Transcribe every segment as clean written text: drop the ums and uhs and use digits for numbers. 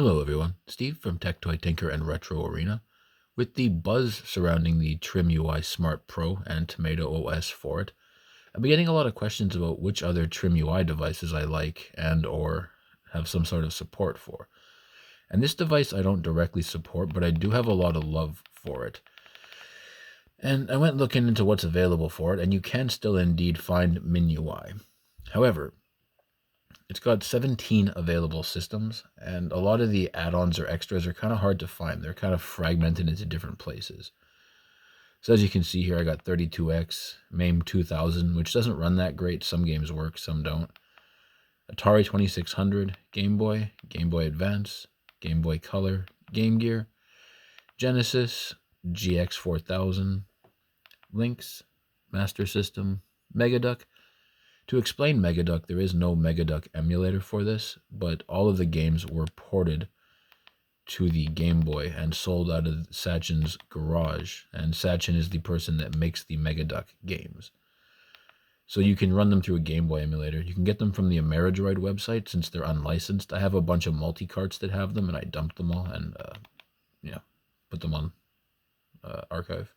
Hello everyone, Steve from Tech Toy Tinker and Retro Arena. With the buzz surrounding the TrimUI Smart Pro and Tomato OS for it, I've been getting a lot of questions about which other TrimUI devices I like and or have some sort of support for. And this device I don't directly support, but I do have a lot of love for it. And I went looking into what's available for it, and you can still indeed find MinUI. However, it's got 17 available systems, and a lot of the add-ons or extras are kind of hard to find. They're kind of fragmented into different places. So as you can see here, I got 32X, MAME 2000, which doesn't run that great. Some games work, some don't. Atari 2600, Game Boy Advance, Game Boy Color, Game Gear, Genesis, GX 4000, Lynx, Master System, Megaduck. To explain Megaduck, there is no Megaduck emulator for this, but all of the games were ported to the Game Boy and sold out of Sachin's garage, and Sachin is the person that makes the Megaduck games. So you can run them through a Game Boy emulator. You can get them from the Ameridroid website since they're unlicensed. I have a bunch of multi-carts that have them, and I dumped them all and put them on archive.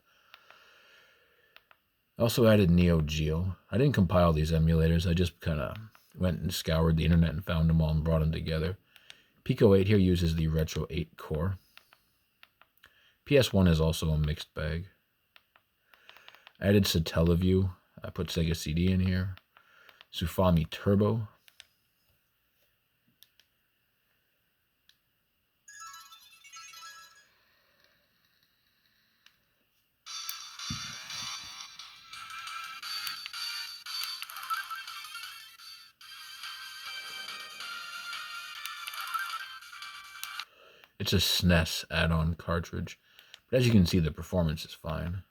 I also added Neo Geo. I didn't compile these emulators. I just kind of went and scoured the internet and found them all and brought them together. Pico 8 here uses the Retro 8 core. PS1 is also a mixed bag. I added Satellaview. I put Sega CD in here. Sufami Turbo. It's a SNES add-on cartridge, but as you can see, the performance is fine.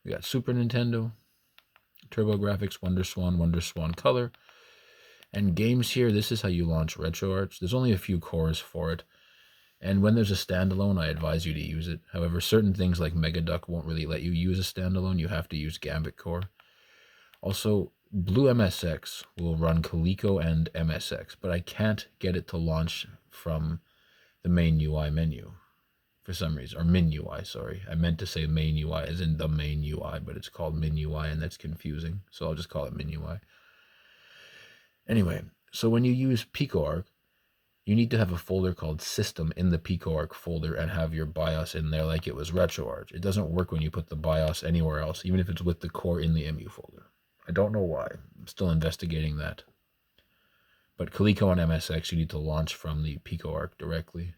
We got Super Nintendo, TurboGrafx, WonderSwan Color, and games here. This is how you launch RetroArch. There's only a few cores for it, and when there's a standalone, I advise you to use it. However, certain things like Megaduck won't really let you use a standalone. You have to use Gambit Core. Also, Blue MSX will run Coleco and MSX, but I can't get it to launch from the main UI menu for some reason, or MinUI, sorry. I meant to say main UI as in the main UI, but it's called MinUI, and that's confusing, so I'll just call it MinUI. Anyway, so when you use PicoArch, you need to have a folder called System in the PicoArch folder and have your BIOS in there like it was RetroArch. It doesn't work when you put the BIOS anywhere else, even if it's with the core in the EMU folder. I don't know why. I'm still investigating that. But Coleco and MSX, you need to launch from the PicoArch directly.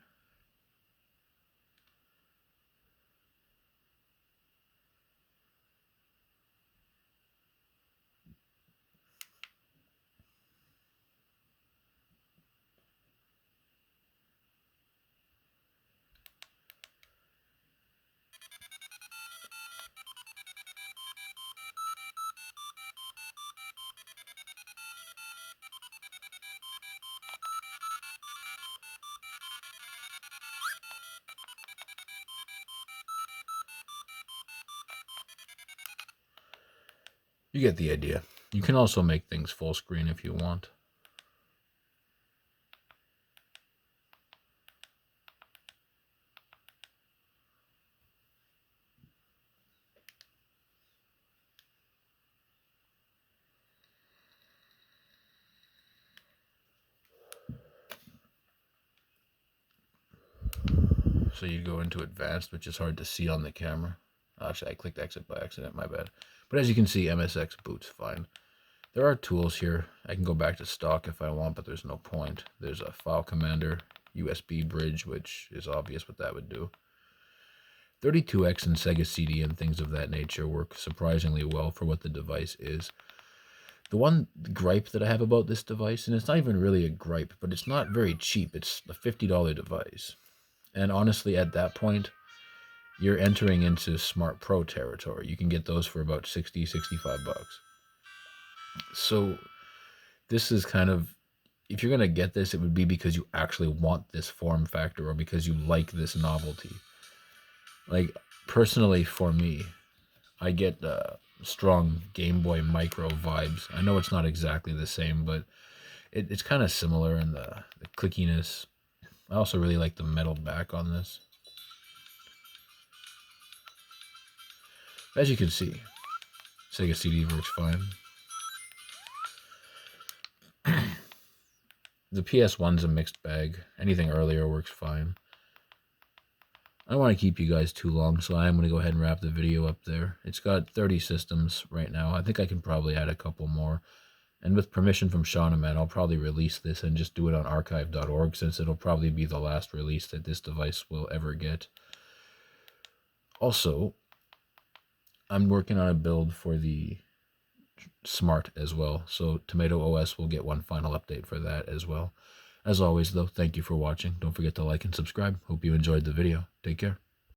You get the idea. You can also make things full screen if you want. So you go into advanced, which is hard to see on the camera. Actually, I clicked exit by accident, my bad. But as you can see, MSX boots fine. There are tools here. I can go back to stock if I want, but there's no point. There's a file commander, USB bridge, which is obvious what that would do. 32X and Sega CD and things of that nature work surprisingly well for what the device is. The one gripe that I have about this device, and it's not even really a gripe, but it's not very cheap. It's a $50 device. And honestly, at that point, you're entering into Smart Pro territory. You can get those for about 60, 65 bucks. So this is kind of, if you're going to get this, it would be because you actually want this form factor or because you like this novelty. Like, personally, for me, I get strong Game Boy Micro vibes. I know it's not exactly the same, but it's kind of similar in the clickiness. I also really like the metal back on this. As you can see, Sega CD works fine. The PS1's a mixed bag. Anything earlier works fine. I don't want to keep you guys too long, so I am going to go ahead and wrap the video up there. It's got 30 systems right now. I think I can probably add a couple more. And with permission from Shuninman, I'll probably release this and just do it on archive.org, since it'll probably be the last release that this device will ever get. Also, I'm working on a build for the Smart as well, so Tomato OS will get one final update for that as well. As always, though, thank you for watching. Don't forget to like and subscribe. Hope you enjoyed the video. Take care.